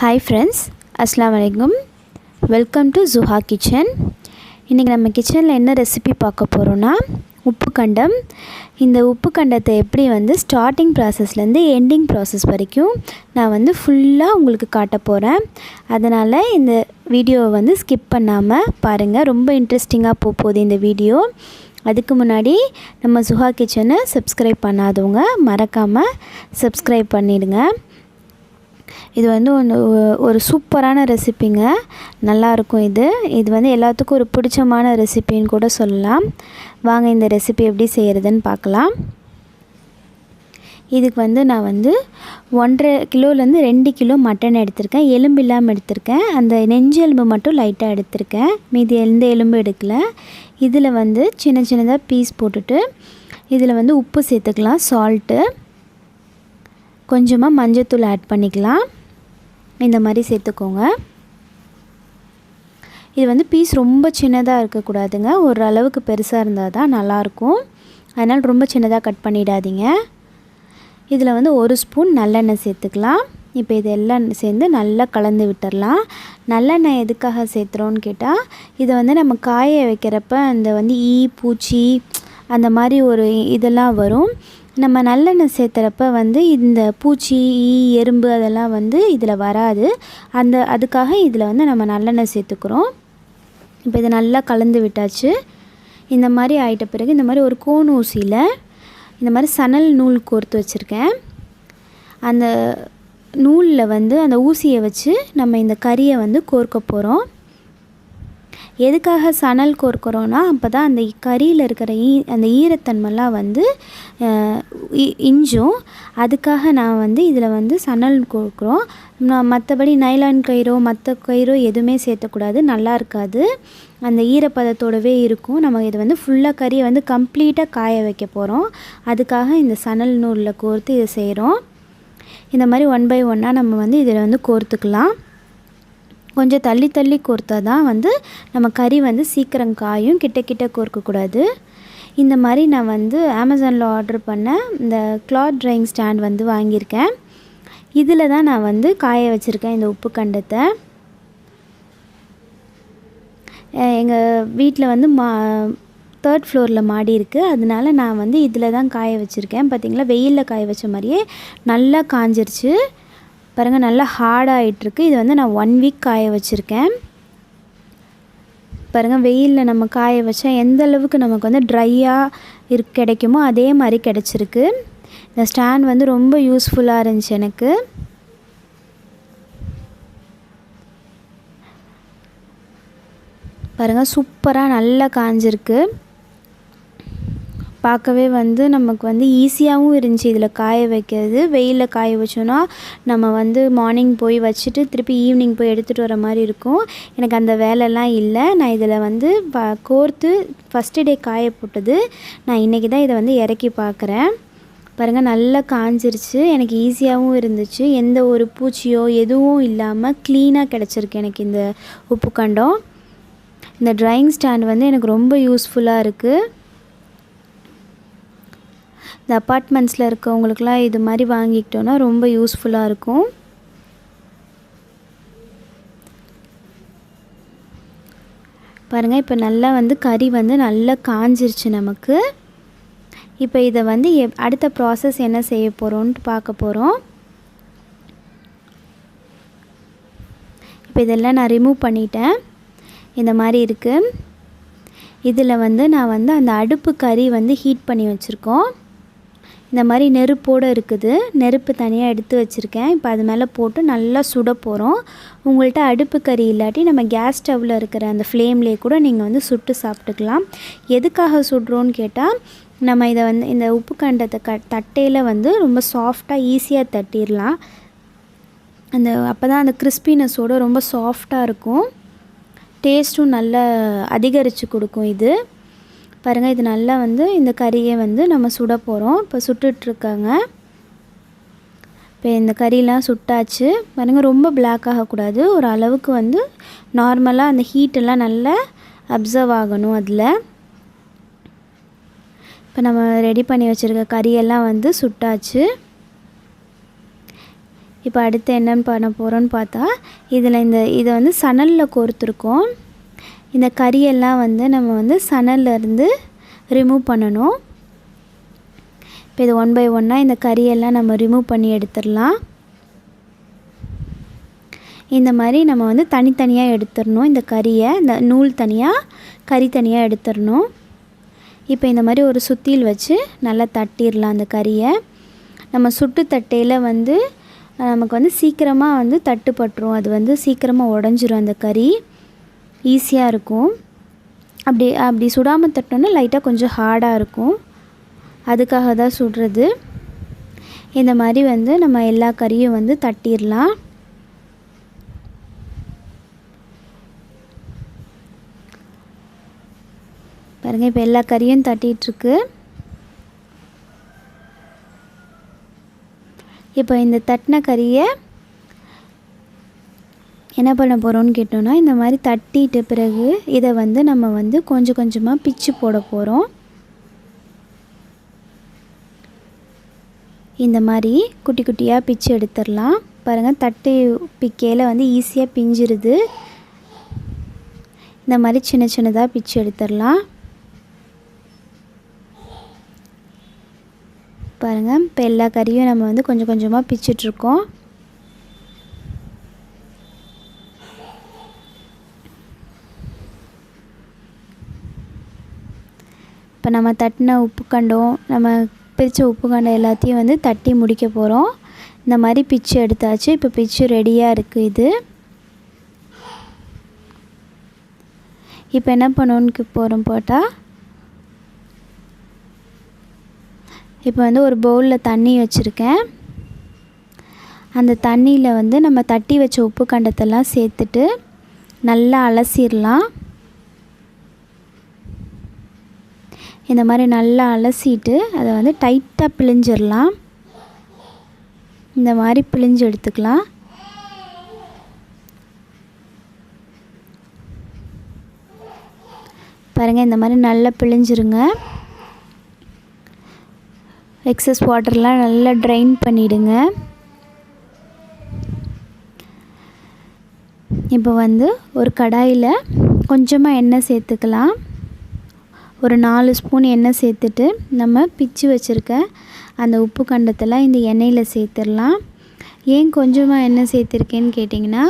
Hi friends, Assalamu alaikum. Welcome to Zuha kitchen. இன்றைக்கி நம்ம கிச்சனில் என்ன ரெசிபி பார்க்க போகிறோன்னா உப்புக்கண்டம். இந்த உப்புக்கண்டத்தை எப்படி ஸ்டார்டிங் ப்ராசஸ்லேருந்து எண்டிங் ப்ராசஸ் வரைக்கும் நான் ஃபுல்லாக உங்களுக்கு காட்ட போகிறேன். அதனால் இந்த வீடியோவை ஸ்கிப் பண்ணாமல் பாருங்கள். ரொம்ப இன்ட்ரெஸ்டிங்காக போகுது இந்த வீடியோ. அதுக்கு முன்னாடி நம்ம சுஹா கிச்சனை சப்ஸ்கிரைப் பண்ணாதவங்க மறக்காமல் சப்ஸ்கிரைப் பண்ணிடுங்க. இது ஒரு சூப்பரான ரெசிப்பிங்க, நல்லாயிருக்கும். இது எல்லாத்துக்கும் ஒரு பிடிச்சமான ரெசிப்பின்னு கூட சொல்லலாம். வாங்க இந்த ரெசிபி எப்படி செய்கிறதுன்னு பார்க்கலாம். இதுக்கு நான் 1.5 கிலோலேருந்து 2 கிலோ மட்டன் எடுத்திருக்கேன். எலும்பு இல்லாமல் எடுத்திருக்கேன். அந்த நெஞ்சு எலும்பு மட்டும் லைட்டாக எடுத்திருக்கேன், மீதி எந்த எலும்பு எடுக்கலை. இதில் சின்ன சின்னதாக பீஸ் போட்டுட்டு இதில் உப்பு சேர்த்துக்கலாம், சால்ட்டு, கொஞ்சமாக மஞ்சத்தூள் ஆட் பண்ணிக்கலாம். இந்த மாதிரி சேர்த்துக்கோங்க. இது பீஸ் ரொம்ப சின்னதாக இருக்கக்கூடாதுங்க, ஒரு அளவுக்கு பெருசாக இருந்தால் தான் நல்லாயிருக்கும். அதனால் ரொம்ப சின்னதாக கட் பண்ணிடாதீங்க. இதில் 1 ஸ்பூன் நல்லெண்ணெய் சேர்த்துக்கலாம். இப்போ இதெல்லாம் சேர்ந்து நல்லா கலந்து விட்டுடலாம். நல்லெண்ணெய் எதுக்காக சேர்த்துறோன்னு கேட்டால், இதை நம்ம காய வைக்கிறப்ப அந்த ஈ பூச்சி அந்த மாதிரி ஒரு இதெல்லாம் வரும். நம்ம நல்லெண்ணெய் சேர்த்துறப்ப இந்த பூச்சி, ஈ, எறும்பு அதெல்லாம் இதில் வராது. அதுக்காக இதில் நம்ம நல்லெண்ணெய் சேர்த்துக்கிறோம். இப்போ இதை நல்லா கலந்து விட்டாச்சு. இந்த மாதிரி ஆகிட்ட பிறகு இந்த மாதிரி ஒரு கோன் ஊசியில் இந்த மாதிரி சணல் நூல் கோர்த்து வச்சுருக்கேன். அந்த நூலில் அந்த ஊசியை வச்சு நம்ம இந்த கறியை கோர்க்க போகிறோம். எதுக்காக சணல் கோர்க்குறோன்னா, அப்போ தான் அந்த கறியில் இருக்கிற அந்த ஈரத்தன்மைலாம் இஞ்சும். அதுக்காக நான் இதில் சணல் கோர்க்குறோம். மற்றபடி நைலான் கயிறோ மற்ற கயிறோ எதுவுமே சேர்த்தக்கூடாது, நல்லா இருக்காது. அந்த ஈரப்பதத்தோடவே இருக்கும். நம்ம இதை ஃபுல்லாக கறியை கம்ப்ளீட்டாக காய வைக்க போகிறோம். அதுக்காக இந்த சணல் நூலில் கோர்த்து இதை செய்கிறோம். இந்த மாதிரி 1 by 1 நம்ம இதில் கோர்த்துக்கலாம். கொஞ்சம் தள்ளி தள்ளி கோர்த்தா தான் நம்ம கறி சீக்கிரம் காயும். கிட்ட கிட்ட கோர்க்கக்கூடாது. இந்த மாதிரி நான் அமேசானில் ஆர்டர் பண்ண இந்த கிளாத் ட்ரையிங் ஸ்டாண்ட் வாங்கியிருக்கேன். இதில் தான் நான் காய வச்சுருக்கேன் இந்த உப்பு கண்டத்தை. எங்கள் வீட்டில் 3rd ஃப்ளோரில் மாடி இருக்குது. அதனால நான் இதில் தான் காய வச்சுருக்கேன். பார்த்திங்களா, வெயிலில் காய வச்ச மாதிரியே நல்லா காஞ்சிருச்சு பாருங்கள், நல்லா ஹார்டாகிட்ருக்கு. இது நான் 1 வீக் காய வச்சுருக்கேன். பாருங்கள், வெயிலில் நம்ம காய வச்சா எந்த அளவுக்கு நமக்கு ட்ரையாக கிடைக்குமோ அதே மாதிரி கிடச்சிருக்கு. இந்த ஸ்டாண்ட் ரொம்ப யூஸ்ஃபுல்லாக இருந்துச்சு எனக்கு. பாருங்கள், சூப்பராக நல்லா காஞ்சிருக்கு. பார்க்கவே நமக்கு ஈஸியாகவும் இருந்துச்சு இதில் காய வைக்கிறது. வெயிலில் காய வச்சோன்னா நம்ம மார்னிங் போய் வச்சுட்டு திருப்பி ஈவினிங் போய் எடுத்துகிட்டு வர மாதிரி இருக்கும். எனக்கு அந்த வேலைலாம் இல்லை. நான் இதில் கோர்த்து ஃபஸ்ட்டு டே காய போட்டது. நான் இன்றைக்கி தான் இதை இறக்கி பார்க்குறேன். பாருங்கள், நல்லா காஞ்சிருச்சு. எனக்கு ஈஸியாகவும் இருந்துச்சு. எந்த ஒரு பூச்சியோ எதுவும் இல்லாமல் க்ளீனாக கிடச்சிருக்கு எனக்கு இந்த உப்புக்கண்டம். இந்த ட்ரையிங் ஸ்டாண்ட் எனக்கு ரொம்ப யூஸ்ஃபுல்லாக இருக்குது. இந்த அப்பார்ட்மெண்ட்ஸில் இருக்கவங்களுக்குலாம் இது மாதிரி வாங்கிக்கிட்டோன்னா ரொம்ப யூஸ்ஃபுல்லாக இருக்கும். பாருங்கள், இப்போ நல்லா கறி நல்லா காஞ்சிருச்சு நமக்கு. இப்போ இதை அடுத்த ப்ராசஸ் என்ன செய்ய போகிறோன்ட்டு பார்க்க போகிறோம். இப்போ இதெல்லாம் நான் ரிமூவ் பண்ணிட்டேன். இந்த மாதிரி இருக்குது. இதில் நான் அந்த அடுப்பு கறி ஹீட் பண்ணி வச்சுருக்கோம். இந்த மாதிரி நெருப்போடு இருக்குது. நெருப்பு தனியாக எடுத்து வச்சுருக்கேன். இப்போ அது மேலே போட்டு நல்லா சுட போகிறோம். உங்கள்கிட்ட அடுப்பு கறி இல்லாட்டி நம்ம கேஸ் ஸ்டவ்வில் இருக்கிற அந்த ஃப்ளேம்லேயே கூட நீங்கள் சுட்டு சாப்பிட்டுக்கலாம். எதுக்காக சுடுறோன்னு கேட்டால், நம்ம இதை இந்த உப்பு கண்டத்தை தட்டையில் ரொம்ப சாஃப்டாக ஈஸியாக தட்டிடலாம். அப்போ தான் அந்த கிறிஸ்பினஸோடு ரொம்ப சாஃப்டாக இருக்கும். டேஸ்ட்டும் நல்லா அதிகரித்து கொடுக்கும் இது. பாருங்கள், இது நல்லா இந்த கறியை நம்ம சுட போகிறோம். இப்போ சுட்டுட்ருக்காங்க. இப்போ இந்த கறியெலாம் சுட்டாச்சு. பாருங்கள், ரொம்ப பிளாக் ஆகக்கூடாது. ஒரு அளவுக்கு நார்மலாக அந்த ஹீட்டெல்லாம் நல்லா அப்சர்வ் ஆகணும் அதில். இப்போ நம்ம ரெடி பண்ணி வச்சுருக்க கறியெல்லாம் சுட்டாச்சு. இப்போ அடுத்து என்னென்னு பண்ண போகிறோன்னு பார்த்தா, இதை வந்து சணலில் கோர்த்துருக்கோம். இந்த கறியெல்லாம் வந்து நம்ம வந்து சணல்லேருந்து ரிமூவ் பண்ணணும். இப்போ இது 1 by 1 இந்த கறியெல்லாம் நம்ம ரிமூவ் பண்ணி எடுத்துடலாம். இந்த மாதிரி நம்ம வந்து தனித்தனியாக எடுத்துடணும். இந்த கறியை, இந்த நூல் தனியாக, கறி தனியாக எடுத்துடணும். இப்போ இந்த மாதிரி ஒரு சுத்தியில் வச்சு நல்லா தட்டிடலாம் அந்த கறியை. நம்ம சுட்டு தட்டையில் வந்து நமக்கு வந்து சீக்கிரமாக வந்து தட்டுப்பட்டுரும். அது வந்து சீக்கிரமாக உடஞ்சிரும். அந்த கறி ஈஸியாக இருக்கும். அப்படி சுடாமல் தட்டோன்னா லைட்டாக கொஞ்சம் ஹார்டாக இருக்கும். அதுக்காக தான் சுடுறது. இந்த மாதிரி வந்து நம்ம எல்லா கறியும் வந்து தட்டிடலாம். பாருங்கள், இப்போ எல்லா கறியும் தட்டிகிட்ருக்கு. இப்போ இந்த தட்டின கறியை என்ன பண்ண போகிறோம்னு கேட்டோன்னா, இந்த மாதிரி தட்டிட்டு பிறகு இதை வந்து நம்ம வந்து கொஞ்சம் கொஞ்சமாக பிச்சு போட போகிறோம். இந்த மாதிரி குட்டி குட்டியாக பிச்சு எடுத்துடலாம். பாருங்கள், தட்டு பிக்கையில் வந்து ஈஸியாக பிஞ்சிருது. இந்த மாதிரி சின்ன சின்னதாக பிச்சு எடுத்துடலாம். பாருங்கள், இப்போ எல்லா கறியும் நம்ம வந்து கொஞ்சம் கொஞ்சமாக பிச்சிட்ருக்கோம். இப்போ நம்ம தட்டின உப்புக்கண்டம், நம்ம பிரித்த உப்புக்கண்டம் எல்லாத்தையும் வந்து தட்டி முடிக்க போகிறோம். இந்த மாதிரி பிச்சு எடுத்தாச்சு. இப்போ பிச்சு ரெடியாக இருக்குது. இது இப்போ என்ன பண்ணணுன்னு போகிறோம் போட்டால், இப்போ வந்து ஒரு பவுலில் தண்ணி வச்சுருக்கேன். அந்த தண்ணியில் வந்து நம்ம தட்டி வச்ச உப்பு கண்டத்தெல்லாம் சேர்த்துட்டு நல்லா அலசிடலாம். இந்த மாதிரி நல்லா அலசிட்டு அதை வந்து டைட்டாக பிழிஞ்சிடலாம். இந்த மாதிரி பிழிஞ்சு எடுத்துக்கலாம். பாருங்கள், இந்த மாதிரி நல்லா பிழிஞ்சிருங்க. எக்ஸஸ் வாட்டர்லாம் நல்லா ட்ரைன் பண்ணிவிடுங்க. இப்போ வந்து ஒரு கடாயில் கொஞ்சமாக எண்ணெய் சேர்த்துக்கலாம். ஒரு 4 ஸ்பூன் எண்ணெய் சேர்த்துட்டு நம்ம பிச்சு வச்சுருக்க அந்த உப்பு கண்டத்தெல்லாம் இந்த எண்ணெயில் சேர்த்துடலாம். ஏன் கொஞ்சமாக எண்ணெய் சேர்த்துருக்கேன்னு கேட்டிங்கன்னா,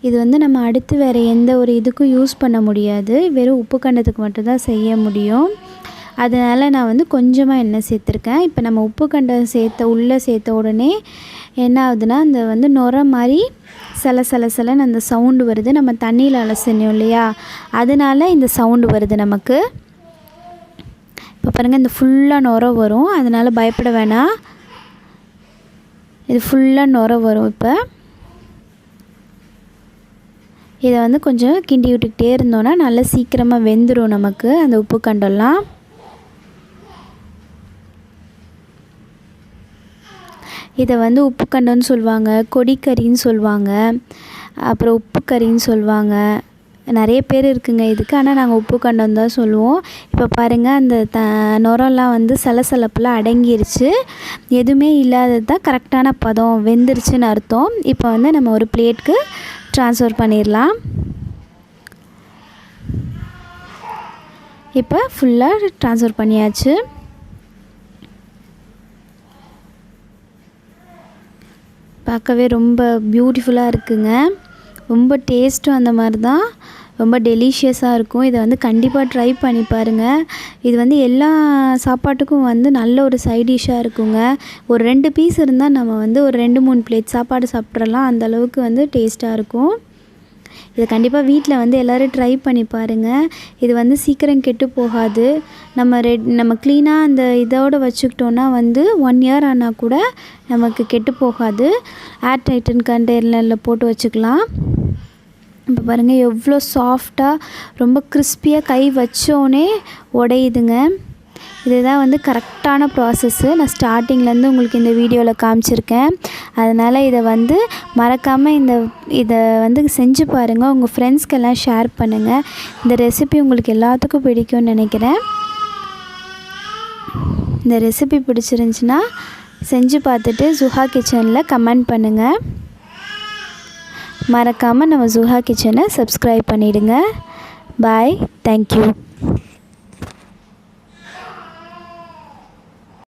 இது வந்து நம்ம அடுத்து வேறு எந்த ஒரு இதுக்கும் யூஸ் பண்ண முடியாது. வெறும் உப்பு கண்டத்துக்கு மட்டும்தான் செய்ய முடியும். அதனால் நான் வந்து கொஞ்சமாக எண்ணெய் சேர்த்துருக்கேன். இப்போ நம்ம உப்பு கண்டம் உள்ளே சேர்த்த உடனே என்ன ஆகுதுன்னா, அந்த வந்து நுரை மாதிரி சலன்னு அந்த சவுண்டு வருது. நம்ம தண்ணியில் அலசணும் இல்லையா, அதனால் இந்த சவுண்டு வருது நமக்கு. இப்போ பாருங்கள், இந்த ஃபுல்லாக நுரை வரும். அதனால் பயப்பட வேணாம். இது ஃபுல்லாக நுரை வரும். இப்போ இதை வந்து கொஞ்சம் கிண்டி விட்டுக்கிட்டே இருந்தோன்னா நல்லா சீக்கிரமாக வெந்துடும் நமக்கு அந்த உப்பு கண்டம்லாம். இதை வந்து உப்பு கண்டம்னு சொல்லுவாங்க, கொடிக்கறின்னு சொல்லுவாங்க, அப்புறம் உப்பு கறின்னு சொல்லுவாங்க. நிறைய பேர் இருக்குங்க இதுக்கு. ஆனால் நாங்கள் உப்பு கண்டம் தான் சொல்லுவோம். இப்போ பாருங்கள், அந்த நுரெல்லாம் வந்து சலசலப்பெல்லாம் அடங்கிருச்சு. எதுவுமே இல்லாதது தான் கரெக்டான பதம், வெந்துருச்சுன்னு அர்த்தம். இப்போ வந்து நம்ம ஒரு பிளேட்டுக்கு ட்ரான்ஸ்ஃபர் பண்ணிடலாம். இப்போ ஃபுல்லாக ட்ரான்ஸ்ஃபர் பண்ணியாச்சு. பார்க்கவே ரொம்ப பியூட்டிஃபுல்லாக இருக்குங்க. ரொம்ப டேஸ்ட்டும் அந்த மாதிரி தான், ரொம்ப டெலிஷியஸாக இருக்கும். இதை வந்து கண்டிப்பாக ட்ரை பண்ணி பாருங்கள். இது வந்து எல்லா சாப்பாட்டுக்கும் வந்து நல்ல ஒரு சைட் டிஷ்ஷாக இருக்குங்க. ஒரு 2 பீஸ் இருந்தால் நம்ம வந்து ஒரு 2-3 பிளேட் சாப்பாடு சாப்பிட்றலாம். அந்தளவுக்கு வந்து டேஸ்ட்டாக இருக்கும். இதை கண்டிப்பாக வீட்டில் வந்து எல்லோரும் ட்ரை பண்ணி பாருங்கள். இது வந்து சீக்கிரம் கெட்டு போகாது. நம்ம க்ளீனாக அந்த இதோடு வச்சுக்கிட்டோன்னா வந்து 1 இயர் ஆனால் கூட நமக்கு கெட்டு போகாது. ஏர் டைட்டன் கண்டெய்னரில் போட்டு வச்சுக்கலாம். இப்போ பாருங்கள், எவ்வளோ சாஃப்டாக, ரொம்ப கிறிஸ்பியாக, கை வச்சோடனே உடையுதுங்க. இதுதான் வந்து கரெக்டான ப்ராசஸ்ஸு. நான் ஸ்டார்டிங்லேருந்து உங்களுக்கு இந்த வீடியோவில் காமிச்சிருக்கேன். அதனால் இதை வந்து மறக்காமல் இதை வந்து செஞ்சு பாருங்கள். உங்கள் ஃப்ரெண்ட்ஸ்க்கெல்லாம் ஷேர் பண்ணுங்கள். இந்த ரெசிபி உங்களுக்கு எல்லாத்துக்கும் பிடிக்கும்னு நினைக்கிறேன். இந்த ரெசிபி பிடிச்சிருந்துச்சின்னா செஞ்சு பார்த்துட்டு ஜுஹா கிச்சனில் கமெண்ட் பண்ணுங்கள். மறக்காமல் நம்ம ஜுஹா கிச்சனை சப்ஸ்கிரைப் பண்ணிவிடுங்க. பாய், தேங்க்யூ.